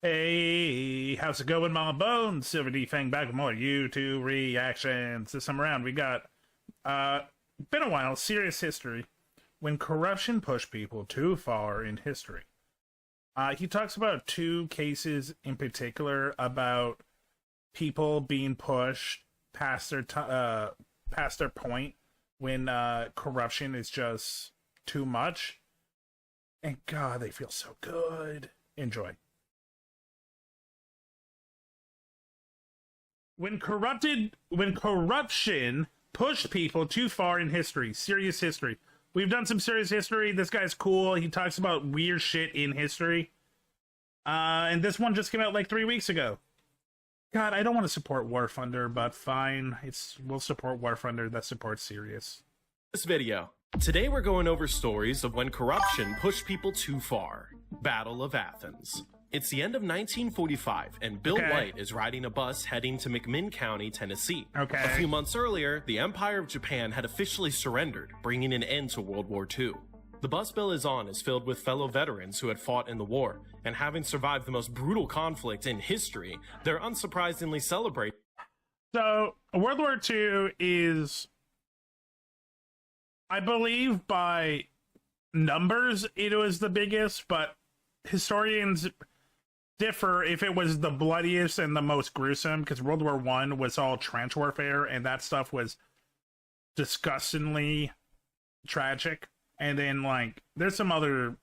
Hey, how's it going, Mama Bones? SilverDFanng back with more YouTube reactions. This time around, we got, been a while, serious history. When corruption pushed people too far in history. He talks about two cases in particular about people being pushed past their point when corruption is just too much. And God, they feel so good. Enjoy. When corruption pushed people too far in history, serious history. We've done some serious history. This guy's cool. He talks about weird shit in history. And this one just came out like 3 weeks ago. God, I don't want to support War Thunder, but fine. We'll support War Thunder that supports serious. This video. Today we're going over stories of when corruption pushed people too far. Battle of Athens. It's the end of 1945, and Bill White is riding a bus heading to McMinn County, Tennessee. A few months earlier, the Empire of Japan had officially surrendered, bringing an end to World War II. The bus Bill is on is filled with fellow veterans who had fought in the war, and having survived the most brutal conflict in history, they're unsurprisingly celebrating. So, World War II is, I believe by numbers, it was the biggest, but historians differ if it was the bloodiest and the most gruesome, because World War I was all trench warfare, and that stuff was disgustingly tragic. And then, like, there's some other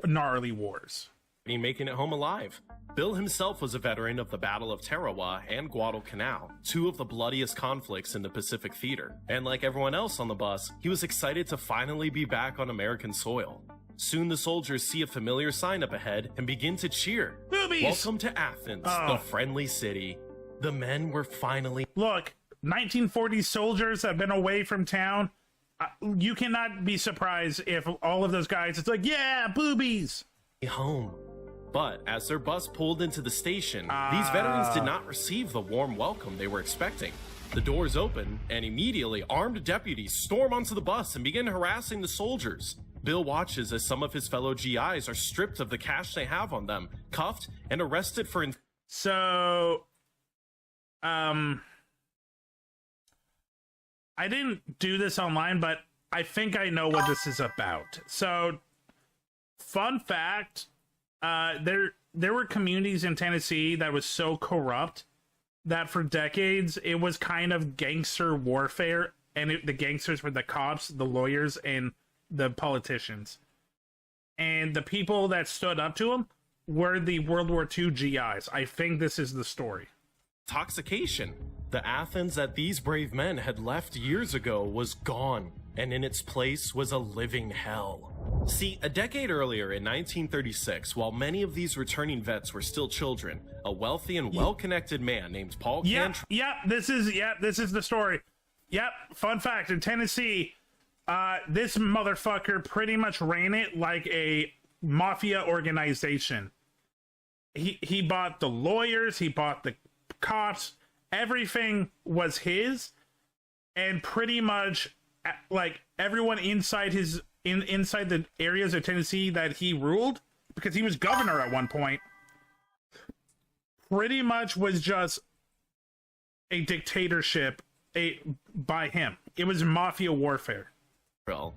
gnarly wars. Making it home alive. Bill himself was a veteran of the Battle of Tarawa and Guadalcanal, two of the bloodiest conflicts in the Pacific Theater. And like everyone else on the bus, he was excited to finally be back on American soil. Soon the soldiers see a familiar sign up ahead and begin to cheer. Boobies! Welcome to Athens, the friendly city. The men were finally... Look, 1940s soldiers have been away from town. You cannot be surprised if all of those guys, it's like, yeah, boobies! Home. But as their bus pulled into the station, these veterans did not receive the warm welcome they were expecting. The doors open, and immediately armed deputies storm onto the bus and begin harassing the soldiers. Bill watches as some of his fellow GIs are stripped of the cash they have on them, cuffed, and arrested for... So, I didn't do this online, but I think I know what this is about. So, fun fact, there were communities in Tennessee that was so corrupt that for decades it was kind of gangster warfare, and the gangsters were the cops, the lawyers, and the politicians. And the people that stood up to them were the World War II GIs. I think this is the story. Intoxication. The Athens that these brave men had left years ago was gone, and in its place was a living hell. See, a decade earlier in 1936, while many of these returning vets were still children, a wealthy and well-connected man named Paul Cantrell... This is the story. Fun fact, in Tennessee, this motherfucker pretty much ran it like a mafia organization. He bought the lawyers, he bought the cops, everything was his, and pretty much like everyone inside inside the areas of Tennessee that he ruled, because he was governor at one point, pretty much was just a dictatorship by him. It was mafia warfare.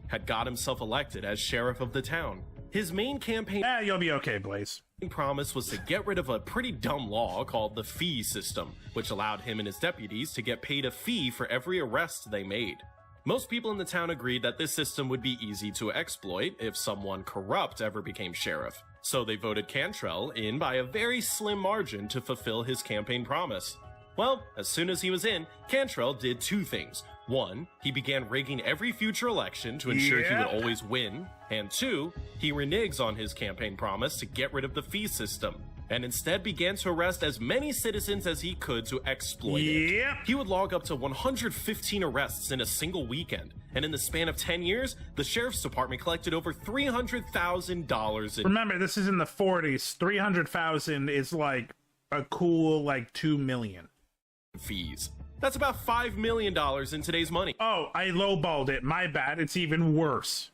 Had got himself elected as sheriff of the town. His main campaign... You'll be okay, Blaze. ...promise was to get rid of a pretty dumb law called the fee system, which allowed him and his deputies to get paid a fee for every arrest they made. Most people in the town agreed that this system would be easy to exploit if someone corrupt ever became sheriff, so they voted Cantrell in by a very slim margin to fulfill his campaign promise. Well, as soon as he was in, Cantrell did two things. One, he began rigging every future election to ensure he would always win, and two, he reneges on his campaign promise to get rid of the fee system, and instead began to arrest as many citizens as he could to exploit it. He would log up to 115 arrests in a single weekend, and in the span of 10 years, the sheriff's department collected over $300,000 in... Remember, this is in the 40s. 300,000 is like a cool, like, 2 million. Fees. That's about $5 million in today's money. Oh, I lowballed it. My bad. It's even worse.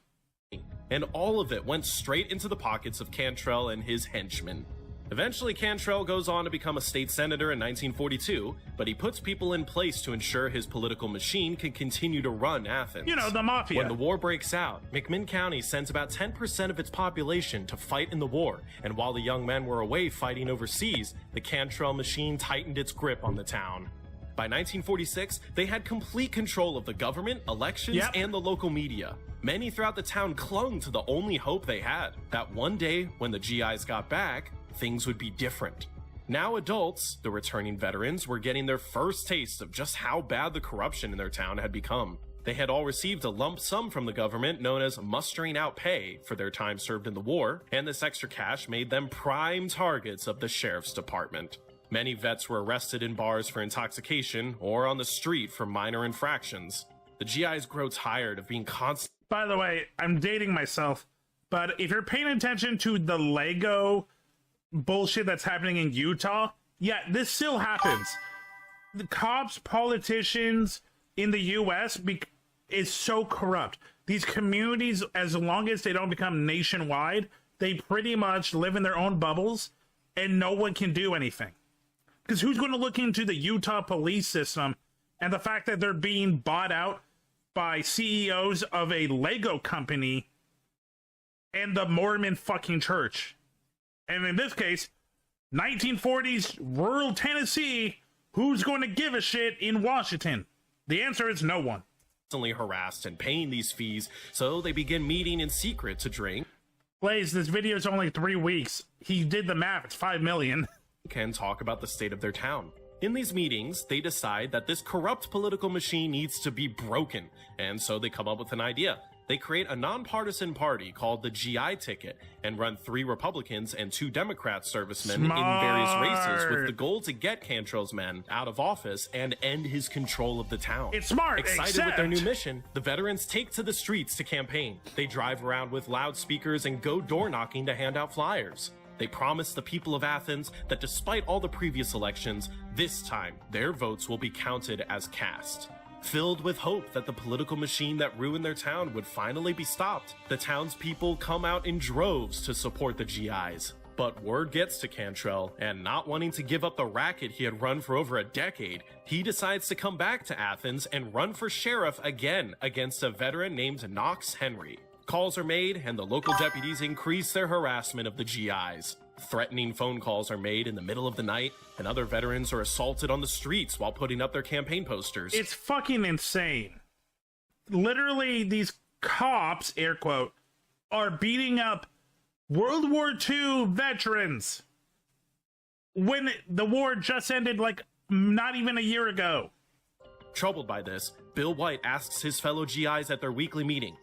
And all of it went straight into the pockets of Cantrell and his henchmen. Eventually, Cantrell goes on to become a state senator in 1942, but he puts people in place to ensure his political machine can continue to run Athens. You know, the mafia. When the war breaks out, McMinn County sends about 10% of its population to fight in the war, and while the young men were away fighting overseas, the Cantrell machine tightened its grip on the town. By 1946, they had complete control of the government, elections, and the local media. Many throughout the town clung to the only hope they had, that one day, when the GIs got back, things would be different. Now adults, the returning veterans, were getting their first taste of just how bad the corruption in their town had become. They had all received a lump sum from the government known as mustering out pay for their time served in the war, and this extra cash made them prime targets of the sheriff's department. Many vets were arrested in bars for intoxication or on the street for minor infractions. The GIs grow tired of being constantly... By the way, I'm dating myself, but if you're paying attention to the Lego bullshit that's happening in Utah, yeah, this still happens. The cops, politicians in the U.S. is so corrupt. These communities, as long as they don't become nationwide, they pretty much live in their own bubbles, and no one can do anything. Because who's going to look into the Utah police system and the fact that they're being bought out by CEOs of a Lego company and the Mormon fucking church? And in this case, 1940s rural Tennessee, who's going to give a shit in Washington? The answer is no one. Harassed and paying these fees, so they begin meeting in secret to drink. Blaze, this video is only 3 weeks. He did the math. It's 5 million. Can talk about the state of their town. In these meetings, they decide that this corrupt political machine needs to be broken, and so they come up with an idea. They create a nonpartisan party called the GI ticket and run 3 Republicans and 2 Democrat servicemen in various races with the goal to get Cantrell's men out of office and end his control of the town. It's smart. Excited with their new mission, the veterans take to the streets to campaign. They drive around with loudspeakers and go door knocking to hand out flyers. They promise the people of Athens that despite all the previous elections, this time their votes will be counted as cast. Filled with hope that the political machine that ruined their town would finally be stopped, the townspeople come out in droves to support the GIs. But word gets to Cantrell, and not wanting to give up the racket he had run for over a decade, he decides to come back to Athens and run for sheriff again against a veteran named Knox Henry. Calls are made, and the local deputies increase their harassment of the GIs. Threatening phone calls are made in the middle of the night, and other veterans are assaulted on the streets while putting up their campaign posters. It's fucking insane. Literally, these cops, air quote, are beating up World War II veterans when the war just ended, like, not even a year ago. Troubled by this, Bill White asks his fellow GIs at their weekly meeting,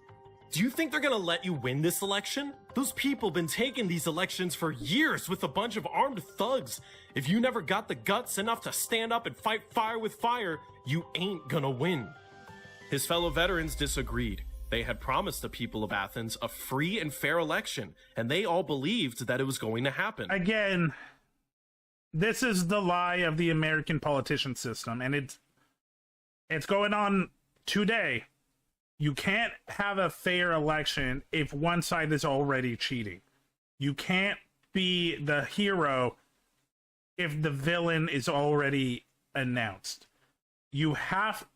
"Do you think they're gonna let you win this election? Those people been taking these elections for years with a bunch of armed thugs. If you never got the guts enough to stand up and fight fire with fire, you ain't gonna win." His fellow veterans disagreed. They had promised the people of Athens a free and fair election, and they all believed that it was going to happen. Again, this is the lie of the American politician system, and it's going on today. You can't have a fair election if one side is already cheating. You can't be the hero if the villain is already announced. You have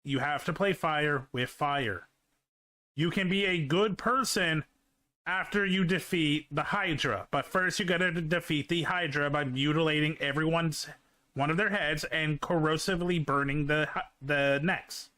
to play fire with fire. You can be a good person after you defeat the Hydra, but first you gotta defeat the Hydra by mutilating one of their heads and corrosively burning the necks.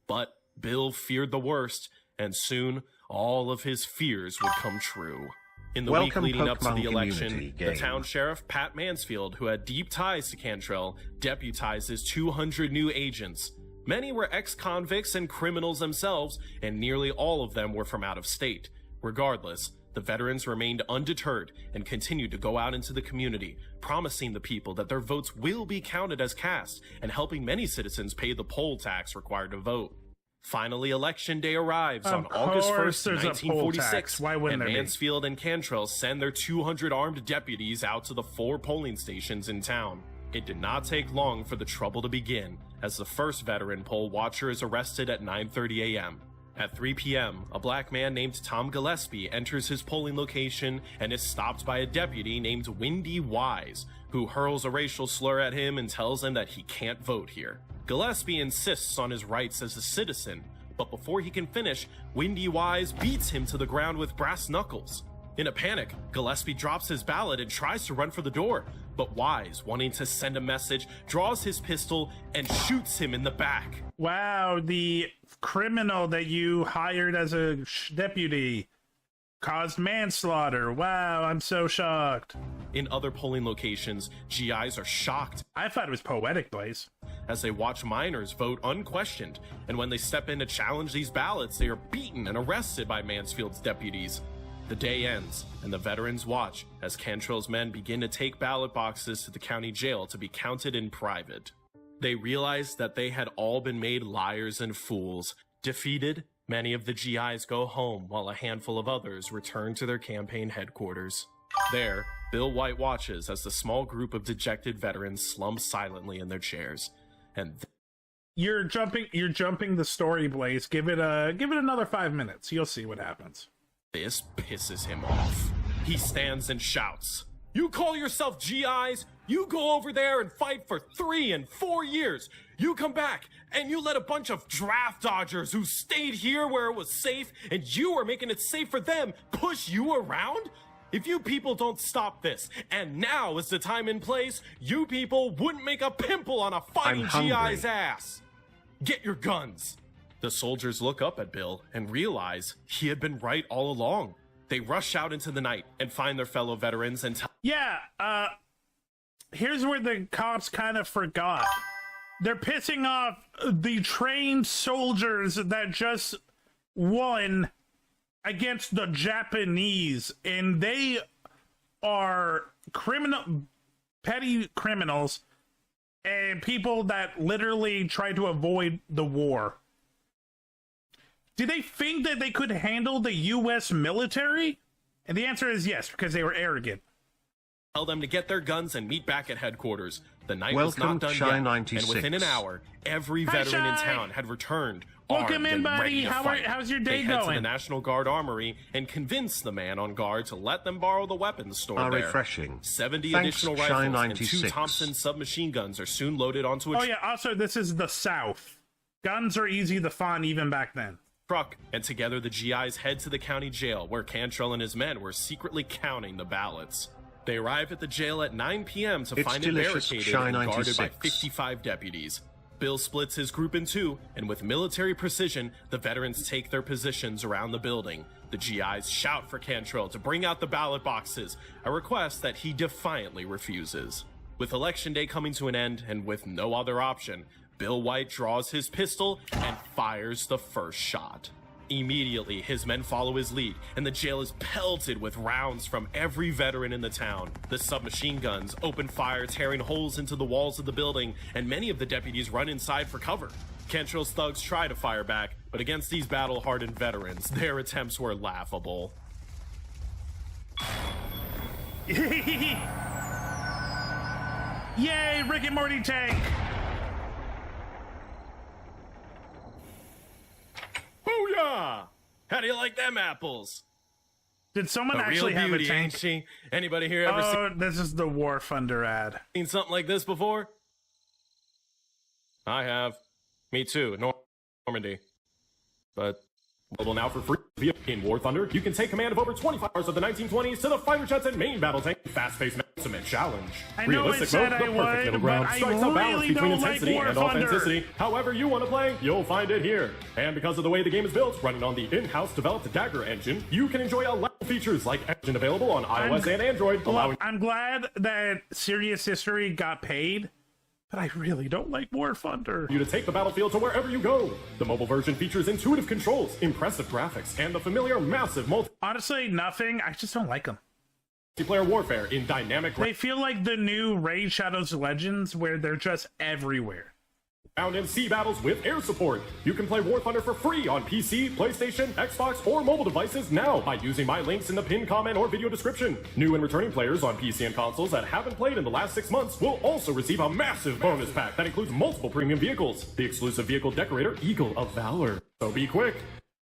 But Bill feared the worst, and soon all of his fears would come true. In the week leading up to the election, the town sheriff, Pat Mansfield, who had deep ties to Cantrell, deputized his 200 new agents. Many were ex-convicts and criminals themselves, and nearly all of them were from out of state. Regardless, the veterans remained undeterred and continued to go out into the community, promising the people that their votes will be counted as cast, and helping many citizens pay the poll tax required to vote. Finally, election day arrives on August 1st, 1946, and Mansfield and Cantrell send their 200 armed deputies out to the 4 polling stations in town. It did not take long for the trouble to begin, as the first veteran poll watcher is arrested at 9:30 a.m. At 3 p.m., a black man named Tom Gillespie enters his polling location and is stopped by a deputy named Windy Wise, who hurls a racial slur at him and tells him that he can't vote here. Gillespie insists on his rights as a citizen, but before he can finish, Windy Wise beats him to the ground with brass knuckles. In a panic, Gillespie drops his ballot and tries to run for the door, but Wise, wanting to send a message, draws his pistol and shoots him in the back. Wow, the criminal that you hired as a deputy caused manslaughter. Wow, I'm so shocked. In other polling locations, GIs are shocked I thought it was poetic place. as they watch minors vote unquestioned, and when they step in to challenge these ballots, they are beaten and arrested by Mansfield's deputies. The day ends, and the veterans watch as Cantrell's men begin to take ballot boxes to the county jail to be counted in private. They realize that they had all been made liars and fools. Defeated, many of the GIs go home while a handful of others return to their campaign headquarters. There, Bill White watches as the small group of dejected veterans slump silently in their chairs. And You're jumping the story, Blaze. Give it another 5 minutes. You'll see what happens. this pisses him off. He stands and shouts, "You call yourself GIs? You go over there and fight for 3 and 4 years. You come back and you let a bunch of draft dodgers who stayed here where it was safe and you are making it safe for them push you around? If you people don't stop this, and now is the time and place, you people wouldn't make a pimple on a fighting GI's ass. Get your guns." The soldiers look up at Bill and realize he had been right all along. They rush out into the night and find their fellow veterans and tell Here's where the cops kind of forgot. They're pissing off the trained soldiers that just won against the Japanese, and they are petty criminals and people that literally try to avoid the war. Did they think that they could handle the U.S. military? And the answer is yes, because they were arrogant. Tell them to get their guns and meet back at headquarters. The night was not done yet, and within an hour, every veteran in town had returned, Welcome in, armed and buddy. ready to fight. How's your day They head going? to the National Guard Armory and convince the man on guard to let them borrow the weapons stored there. Refreshing. 70 Thanks, additional Shy rifles and 96. 2 Thompson submachine guns are soon loaded onto a Oh yeah, also this is the South. Guns are easy to find even back then. truck, and together the GIs head to the county jail where Cantrell and his men were secretly counting the ballots. They arrive at the jail at 9 p.m. to find it barricaded Shy and guarded 96. by 55 deputies. Bill splits his group in two, and with military precision, the veterans take their positions around the building. The GIs shout for Cantrell to bring out the ballot boxes, a request that he defiantly refuses. With Election Day coming to an end, and with no other option, Bill White draws his pistol and fires the first shot. Immediately, his men follow his lead, and the jail is pelted with rounds from every veteran in the town. The submachine guns open fire, tearing holes into the walls of the building, and many of the deputies run inside for cover. Cantrell's thugs try to fire back, but against these battle-hardened veterans, their attempts were laughable. Yay, Rick and Morty tank! Booyah! How do you like them apples? Did someone A actually real have beauty, a tank? ain't she? Anybody here ever Oh, this is the War Thunder ad. seen something like this before? I have. Me too, Normandy. But available now for free via in War Thunder. You can take command of over 25 cars of the 1920s to the fighter jets and main battle tank. Fast-paced ultimate challenge. I know Realistic it said mode, the I perfect would, middle ground. but I Strikes a balance really between don't like intensity War and Thunder. authenticity. However you want to play, you'll find it here. And because of the way the game is built, running on the in-house developed Dagger engine, you can enjoy a lot of features like engine available on iOS and Android, allowing Look, I'm glad that Serious History got paid, but I really don't like War Thunder. you to take the battlefield to wherever you go. The mobile version features intuitive controls, impressive graphics, and the familiar massive Honestly, nothing. I just don't like them. multiplayer warfare in dynamic They feel like the new Raid Shadows Legends, where they're just everywhere. ground and sea battles with air support. You can play War Thunder for free on PC, PlayStation, Xbox, or mobile devices now by using my links in the pinned comment or video description. New and returning players on PC and consoles that haven't played in the last 6 months will also receive a massive bonus pack that includes multiple premium vehicles. The exclusive vehicle decorator, Eagle of Valor. So be quick.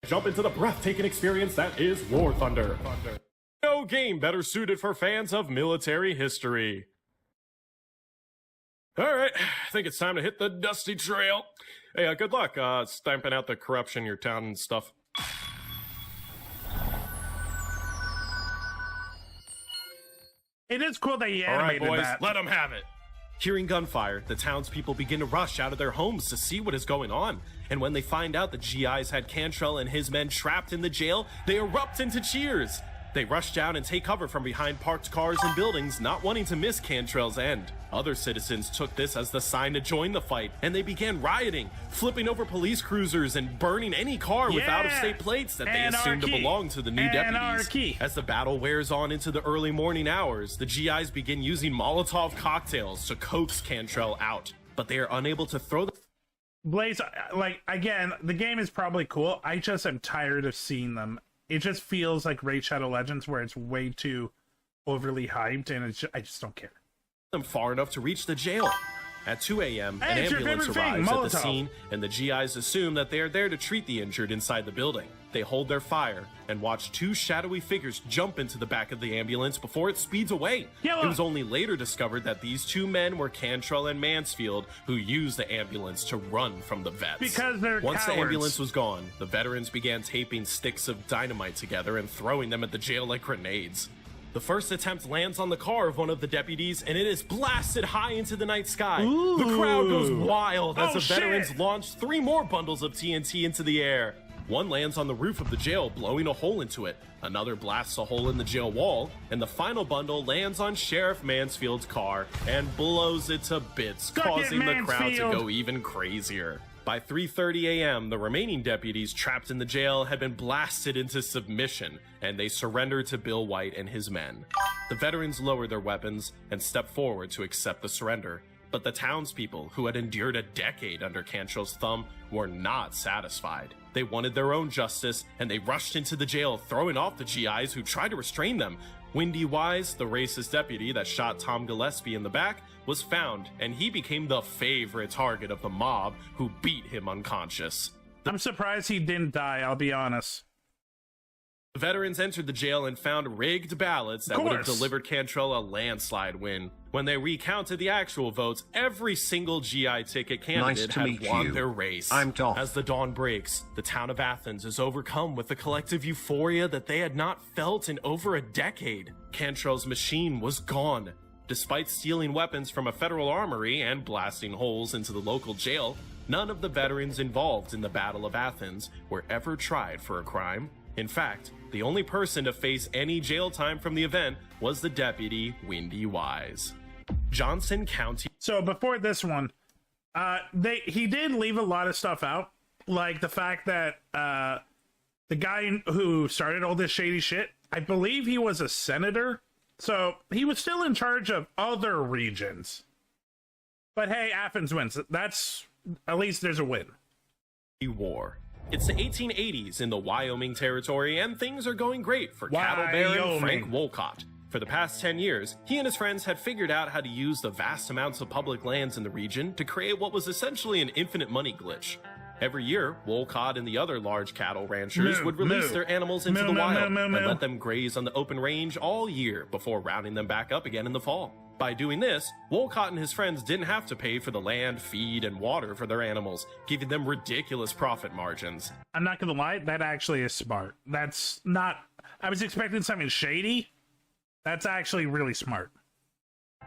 jump into the breathtaking experience that is War Thunder. No game better suited for fans of military history. Alright, I think it's time to hit the dusty trail. Hey, good luck stamping out the corruption in your town and stuff. It is cool that he Alright, animated boys, that. let them have it. Hearing gunfire, the townspeople begin to rush out of their homes to see what is going on. And when they find out the GIs had Cantrell and his men trapped in the jail, they erupt into cheers. They rush down and take cover from behind parked cars and buildings, not wanting to miss Cantrell's end. Other citizens took this as the sign to join the fight, and they began rioting, flipping over police cruisers and burning any car with out-of-state plates that they assumed to belong to the new deputies. As the battle wears on into the early morning hours, the GIs begin using Molotov cocktails to coax Cantrell out, but they are unable to throw the Blaze, like, again, the game is probably cool. I just am tired of seeing them. It just feels like Raid Shadow Legends, where it's way too overly hyped, and I just don't care. Them far enough to reach the jail. At 2 a.m., an ambulance arrives at the scene, and the GIs assume that they are there to treat the injured inside the building. They hold their fire and watch two shadowy figures jump into the back of the ambulance before it speeds away. It was only later discovered that these two men were Cantrell and Mansfield, who used the ambulance to run from the vets. Because they're Once cowards. the ambulance was gone, the veterans began taping sticks of dynamite together and throwing them at the jail like grenades. The first attempt lands on the car of one of the deputies, and it is blasted high into the night sky. Ooh. The crowd goes wild as the veterans shit. launch 3 more bundles of TNT into the air. One lands on the roof of the jail, blowing a hole into it. Another blasts a hole in the jail wall, and the final bundle lands on Sheriff Mansfield's car and blows it to bits, causing the crowd to go even crazier. By 3:30 a.m., the remaining deputies trapped in the jail had been blasted into submission, and they surrendered to Bill White and his men. The veterans lowered their weapons and stepped forward to accept the surrender. But the townspeople, who had endured a decade under Cantrell's thumb, were not satisfied. They wanted their own justice, and they rushed into the jail, throwing off the GIs who tried to restrain them. Windy Wise, the racist deputy that shot Tom Gillespie in the back, was found, and he became the favorite target of the mob, who beat him unconscious. I'm surprised he didn't die, I'll be honest. The veterans entered the jail and found rigged ballots that would have delivered Cantrell a landslide win. When they recounted the actual votes, every single GI ticket candidate had won their race. I'm Dolph. As the dawn breaks, the town of Athens is overcome with the collective euphoria that they had not felt in over a decade. Cantrell's machine was gone. Despite stealing weapons from a federal armory and blasting holes into the local jail, none of the veterans involved in the Battle of Athens were ever tried for a crime. In fact, the only person to face any jail time from the event was the deputy, Windy Wise. Johnson County. So before this one, he did leave a lot of stuff out, like the fact that the guy who started all this shady shit, I believe he was a senator, so he was still in charge of other regions. But hey, Athens wins. That's, at least there's a win. War. It's the 1880s in the Wyoming Territory, and things are going great for cattle baron Frank Wolcott. For the past 10 years, he and his friends had figured out how to use the vast amounts of public lands in the region to create what was essentially an infinite money glitch. Every year, Wolcott and the other large cattle ranchers would release their animals into the wild and let them graze on the open range all year before rounding them back up again in the fall. By doing this, Wolcott and his friends didn't have to pay for the land, feed, and water for their animals, giving them ridiculous profit margins. I'm not gonna lie, that actually is smart. That's not... I was expecting something shady. That's actually really smart.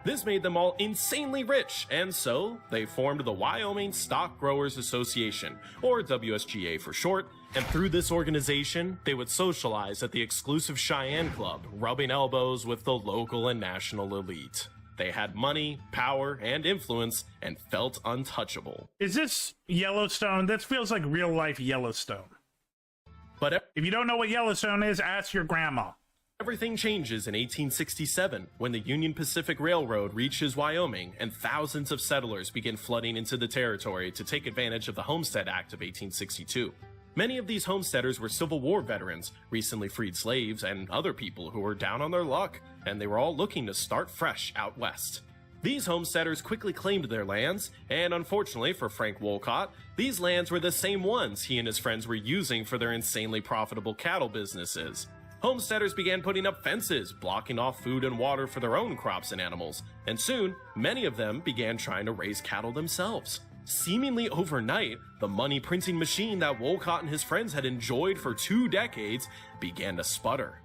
This made them all insanely rich, and so they formed the Wyoming Stock Growers Association, or WSGA for short, and through this organization, they would socialize at the exclusive Cheyenne Club, rubbing elbows with the local and national elite. They had money, power, and influence, and felt untouchable. Is this Yellowstone? This feels like real-life Yellowstone. But if you don't know what Yellowstone is, ask your grandma. Everything changes in 1867 when the Union Pacific Railroad reaches Wyoming and thousands of settlers begin flooding into the territory to take advantage of the Homestead Act of 1862. Many of these homesteaders were Civil War veterans, recently freed slaves, and other people who were down on their luck, and they were all looking to start fresh out west. These homesteaders quickly claimed their lands, and unfortunately for Frank Wolcott, these lands were the same ones he and his friends were using for their insanely profitable cattle businesses. Homesteaders began putting up fences, blocking off food and water for their own crops and animals, and soon, many of them began trying to raise cattle themselves. Seemingly overnight, the money printing machine that Wolcott and his friends had enjoyed for 2 decades began to sputter.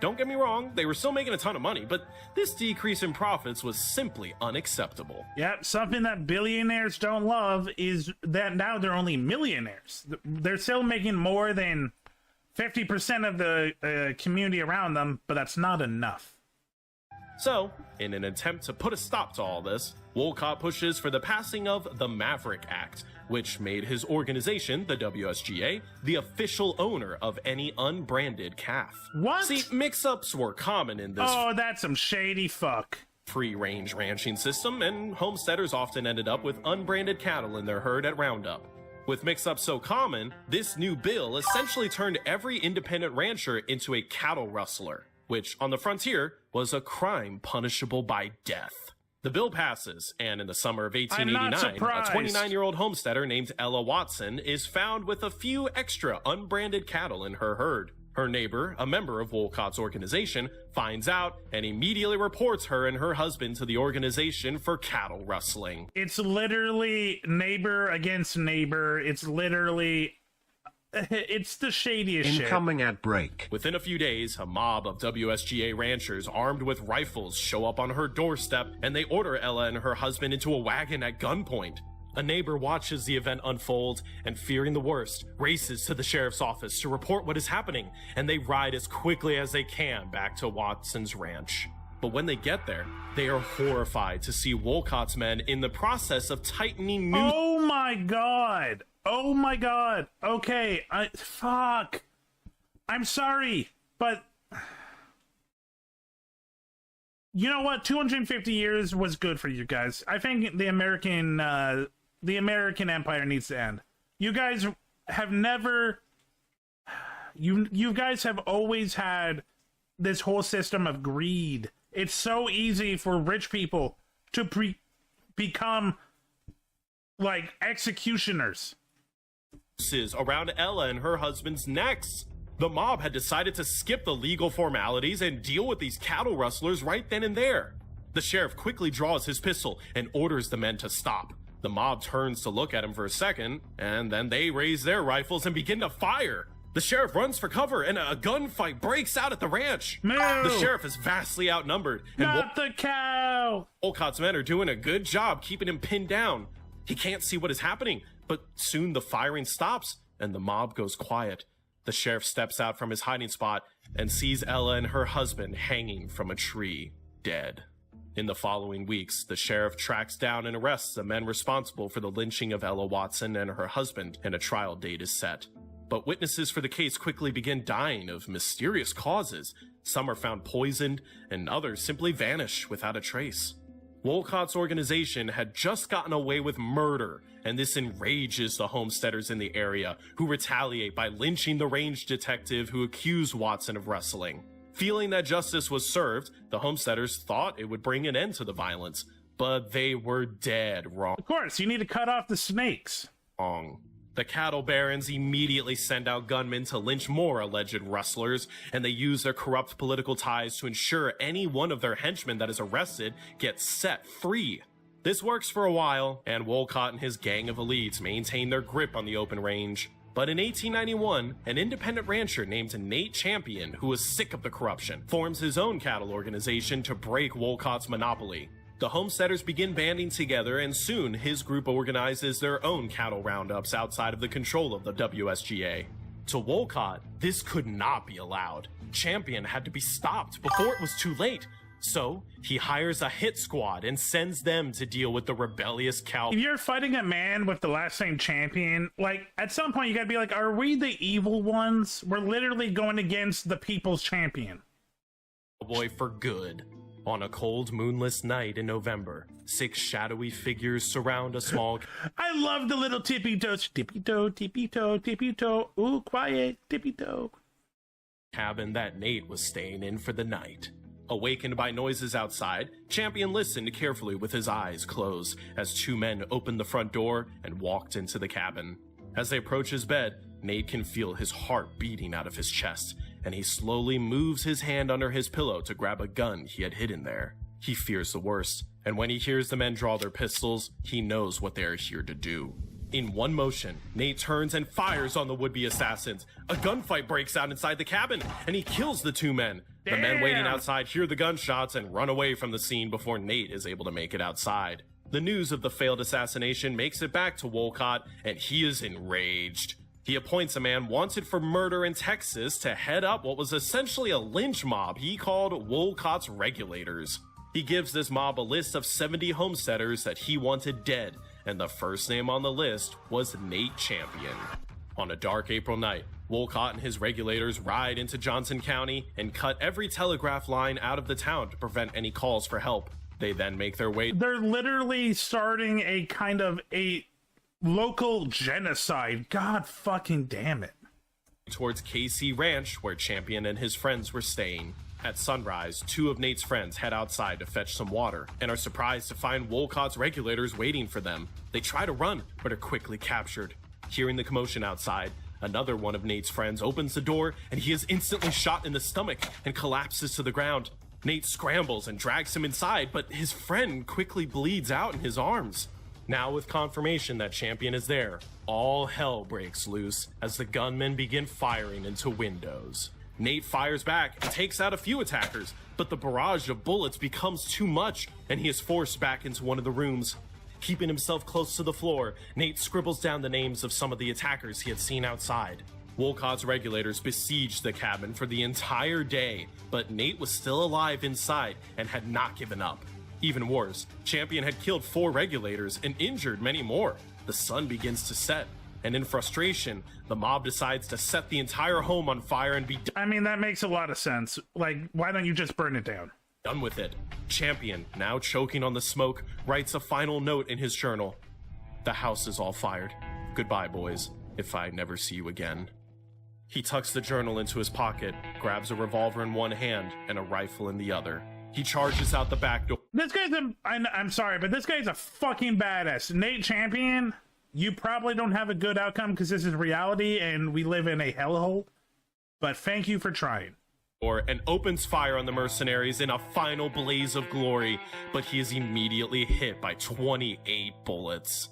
Don't get me wrong, they were still making a ton of money, but this decrease in profits was simply unacceptable. Yep, something that billionaires don't love is that now they're only millionaires. They're still making more than 50% of the community around them, but that's not enough. So, in an attempt to put a stop to all this, Wolcott pushes for the passing of the Maverick Act, which made his organization, the WSGA, the official owner of any unbranded calf. What? See, mix-ups were common in this Oh, that's some shady fuck. free-range ranching system, and homesteaders often ended up with unbranded cattle in their herd at Roundup. With mix-ups so common, this new bill essentially turned every independent rancher into a cattle rustler, which, on the frontier, was a crime punishable by death. The bill passes, and in the summer of 1889, a 29-year-old homesteader named Ella Watson is found with a few extra unbranded cattle in her herd. Her neighbor, a member of Wolcott's organization, finds out and immediately reports her and her husband to the organization for cattle rustling. It's literally neighbor against neighbor. It's the shadiest shit. Incoming at break. Within a few days, a mob of WSGA ranchers armed with rifles show up on her doorstep, and they order Ella and her husband into a wagon at gunpoint. A neighbor watches the event unfold and, fearing the worst, races to the sheriff's office to report what is happening, and they ride as quickly as they can back to Watson's ranch. But when they get there, they are horrified to see Wolcott's men in the process of tightening new— Oh my god! Oh my god! Okay, fuck. I'm sorry, but you know what? 250 years was good for you guys. I think the American Empire needs to end. You guys have never. You guys have always had this whole system of greed. It's so easy for rich people to become like executioners. Around Ella and her husband's necks. The mob had decided to skip the legal formalities and deal with these cattle rustlers right then and there. The sheriff quickly draws his pistol and orders the men to stop. The mob turns to look at him for a second, and then they raise their rifles and begin to fire. The sheriff runs for cover, and a gunfight breaks out at the ranch. Move. The sheriff is vastly outnumbered, and Not the cow! Wolcott's men are doing a good job keeping him pinned down. He can't see what is happening, but soon the firing stops, and the mob goes quiet. The sheriff steps out from his hiding spot and sees Ella and her husband hanging from a tree, dead. In the following weeks, the sheriff tracks down and arrests the men responsible for the lynching of Ella Watson and her husband, and a trial date is set. But witnesses for the case quickly begin dying of mysterious causes. Some are found poisoned, and others simply vanish without a trace. Wolcott's organization had just gotten away with murder, and this enrages the homesteaders in the area, who retaliate by lynching the range detective who accused Watson of rustling. Feeling that justice was served, the homesteaders thought it would bring an end to the violence, but they were dead wrong. Of course, you need to cut off the snakes. The cattle barons immediately send out gunmen to lynch more alleged rustlers, and they use their corrupt political ties to ensure any one of their henchmen that is arrested gets set free. This works for a while, and Wolcott and his gang of elites maintain their grip on the open range. But in 1891, an independent rancher named Nate Champion, who was sick of the corruption, forms his own cattle organization to break Wolcott's monopoly. The homesteaders begin banding together, and soon his group organizes their own cattle roundups outside of the control of the WSGA. To Wolcott, this could not be allowed. Champion had to be stopped before it was too late. So, he hires a hit squad and sends them to deal with the rebellious cow. If you're fighting a man with the last name Champion, like, at some point you gotta be like, are we the evil ones? We're literally going against the people's champion. Boy for good. On a cold, moonless night in November, 6 shadowy figures surround a small I love the little tippy toes. Tippy toe, tippy toe, tippy toe. Ooh, quiet, tippy toe. cabin that Nate was staying in for the night. Awakened by noises outside, Champion listened carefully with his eyes closed as two men opened the front door and walked into the cabin. As they approach his bed, Nate can feel his heart beating out of his chest, and he slowly moves his hand under his pillow to grab a gun he had hidden there. He fears the worst, and when he hears the men draw their pistols, he knows what they are here to do. In one motion, Nate turns and fires on the would-be assassins. A gunfight breaks out inside the cabin, and he kills the two men. The men waiting outside hear the gunshots and run away from the scene before Nate is able to make it outside. The news of the failed assassination makes it back to Wolcott, and he is enraged. He appoints a man wanted for murder in Texas to head up what was essentially a lynch mob he called Wolcott's Regulators. He gives this mob a list of 70 homesteaders that he wanted dead, and the first name on the list was Nate Champion. On a dark April night, Wolcott and his regulators ride into Johnson County and cut every telegraph line out of the town to prevent any calls for help. They then make their way... They're literally starting a kind of a local genocide. God fucking damn it. Towards KC Ranch, where Champion and his friends were staying. At sunrise, two of Nate's friends head outside to fetch some water and are surprised to find Wolcott's regulators waiting for them. They try to run, but are quickly captured. Hearing the commotion outside, another one of Nate's friends opens the door and he is instantly shot in the stomach and collapses to the ground. Nate scrambles and drags him inside, but his friend quickly bleeds out in his arms. Now with confirmation that Champion is there, all hell breaks loose as the gunmen begin firing into windows. Nate fires back and takes out a few attackers, but the barrage of bullets becomes too much and he is forced back into one of the rooms. Keeping himself close to the floor, Nate scribbles down the names of some of the attackers he had seen outside. Wolcott's regulators besieged the cabin for the entire day, but Nate was still alive inside and had not given up. Even worse, Champion had killed 4 regulators and injured many more. The sun begins to set, and in frustration, the mob decides to set the entire home on fire and be I mean, that makes a lot of sense. Like, why don't you just burn it down? done with it. Champion, now choking on the smoke, writes a final note in his journal. The house is all fired. Goodbye, boys, if I never see you again. He tucks the journal into his pocket, grabs a revolver in one hand and a rifle in the other. He charges out the back door. This guy's I'm sorry, but this guy's a fucking badass. Nate Champion, you probably don't have a good outcome because this is reality and we live in a hellhole. But thank you for trying. And opens fire on the mercenaries in a final blaze of glory, but he is immediately hit by 28 bullets.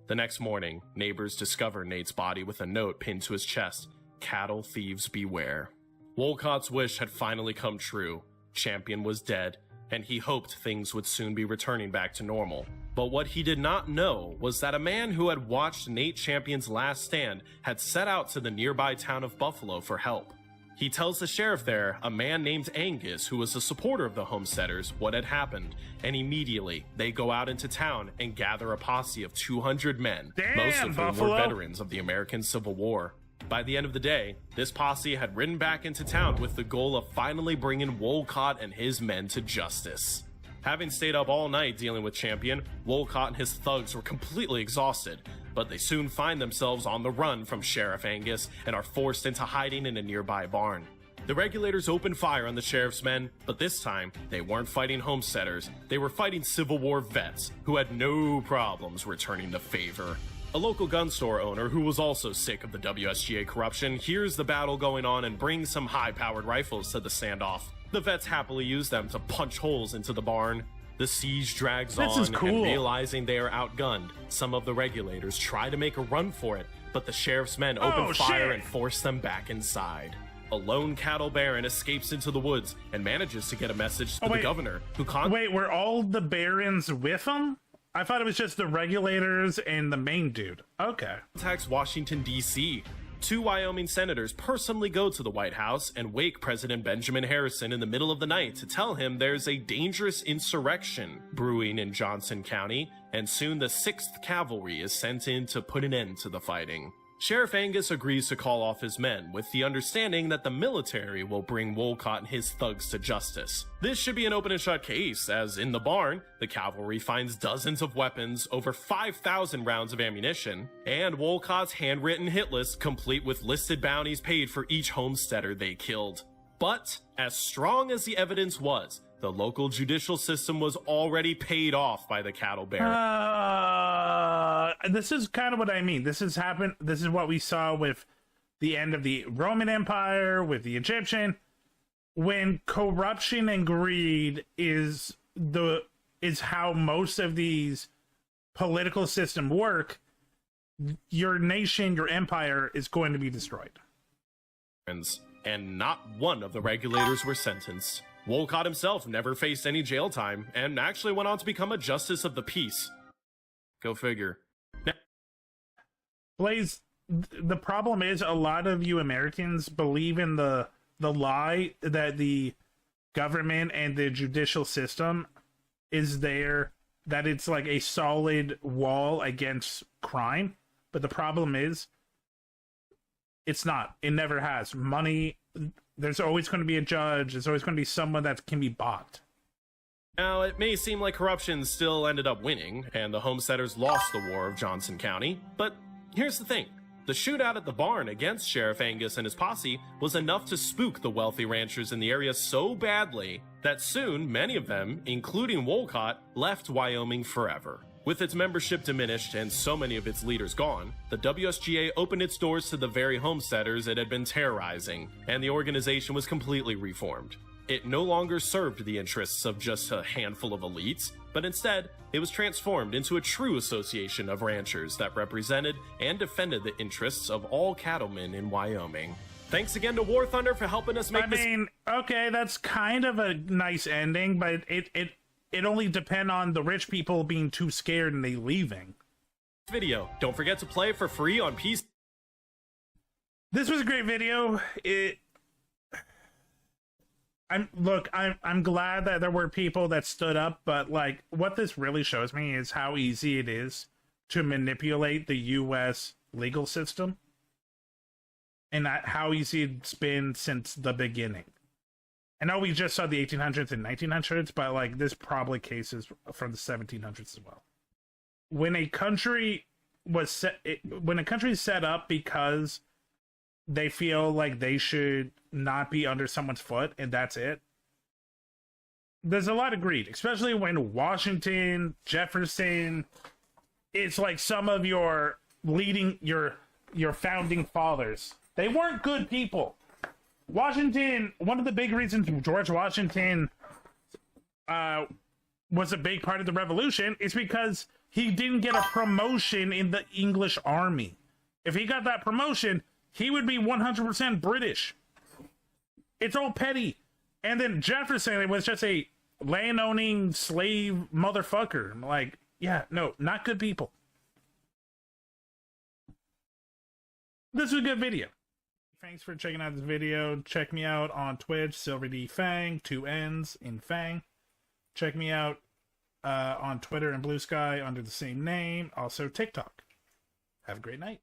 The next morning, neighbors discover Nate's body with a note pinned to his chest. Cattle thieves beware. Wolcott's wish had finally come true. Champion was dead, and he hoped things would soon be returning back to normal. But what he did not know was that a man who had watched Nate Champion's last stand had set out to the nearby town of Buffalo for help. He tells the sheriff there, a man named Angus, who was a supporter of the homesteaders, what had happened, and immediately they go out into town and gather a posse of 200 men, most of whom were veterans of the American Civil War. By the end of the day, this posse had ridden back into town with the goal of finally bringing Wolcott and his men to justice. Having stayed up all night dealing with Champion, Wolcott and his thugs were completely exhausted, but they soon find themselves on the run from Sheriff Angus and are forced into hiding in a nearby barn. The regulators open fire on the sheriff's men, but this time, they weren't fighting homesteaders, they were fighting Civil War vets who had no problems returning the favor. A local gun store owner who was also sick of the WSGA corruption hears the battle going on and brings some high-powered rifles to the standoff. The vets happily use them to punch holes into the barn. The siege drags on, and realizing they are outgunned, some of the regulators try to make a run for it, but the sheriff's men open fire and force them back inside. A lone cattle baron escapes into the woods and manages to get a message to the governor, who Wait, were all the barons with him? I thought it was just the regulators and the main dude. Okay. Contacts Washington, D.C. 2 Wyoming senators personally go to the White House and wake President Benjamin Harrison in the middle of the night to tell him there's a dangerous insurrection brewing in Johnson County, and soon the 6th Cavalry is sent in to put an end to the fighting. Sheriff Angus agrees to call off his men, with the understanding that the military will bring Wolcott and his thugs to justice. This should be an open and shut case, as in the barn, the cavalry finds dozens of weapons, over 5,000 rounds of ammunition, and Wolcott's handwritten hit list complete with listed bounties paid for each homesteader they killed. But as strong as the evidence was, the local judicial system was already paid off by the cattle baron. This is kind of what I mean. This has happened. This is what we saw with the end of the Roman Empire, with the Egyptian. When corruption and greed is how most of these political systems work, your nation, your empire is going to be destroyed. And not one of the regulators were sentenced. Wolcott himself never faced any jail time and actually went on to become a justice of the peace. Go figure. Blaze, the problem is a lot of you Americans believe in the lie that the government and the judicial system is there, that it's like a solid wall against crime. But the problem is, it's not. It never has. Money, there's always going to be a judge. There's always going to be someone that can be bought. Now, it may seem like corruption still ended up winning, and the homesteaders lost the War of Johnson County, but here's the thing. The shootout at the barn against Sheriff Angus and his posse was enough to spook the wealthy ranchers in the area so badly that soon many of them, including Wolcott, left Wyoming forever. With its membership diminished and so many of its leaders gone, the WSGA opened its doors to the very homesteaders it had been terrorizing, and the organization was completely reformed. It no longer served the interests of just a handful of elites, but instead, it was transformed into a true association of ranchers that represented and defended the interests of all cattlemen in Wyoming. Thanks again to War Thunder for helping us make this. I mean, okay, that's kind of a nice ending, but it only depends on the rich people being too scared and they leaving. Video. Don't forget to play for free on PC. This was a great video. I'm glad that there were people that stood up, but like what this really shows me is how easy it is to manipulate the US legal system, and how easy it's been since the beginning. I know we just saw the 1800s and 1900s, but like this probably cases from the 1700s as well. When a country is set up because they feel like they should not be under someone's foot, and that's it. There's a lot of greed, especially when Washington, Jefferson, it's like some of your founding fathers. They weren't good people. Washington, one of the big reasons George Washington was a big part of the revolution is because he didn't get a promotion in the English army. If he got that promotion, he would be 100% British. It's all petty. And then Jefferson was just a land-owning slave motherfucker. I'm like, yeah, no, not good people. This was a good video. Thanks for checking out this video. Check me out on Twitch, SilverDFanng, 2 N's in Fang. Check me out on Twitter and Blue Sky under the same name. Also TikTok. Have a great night.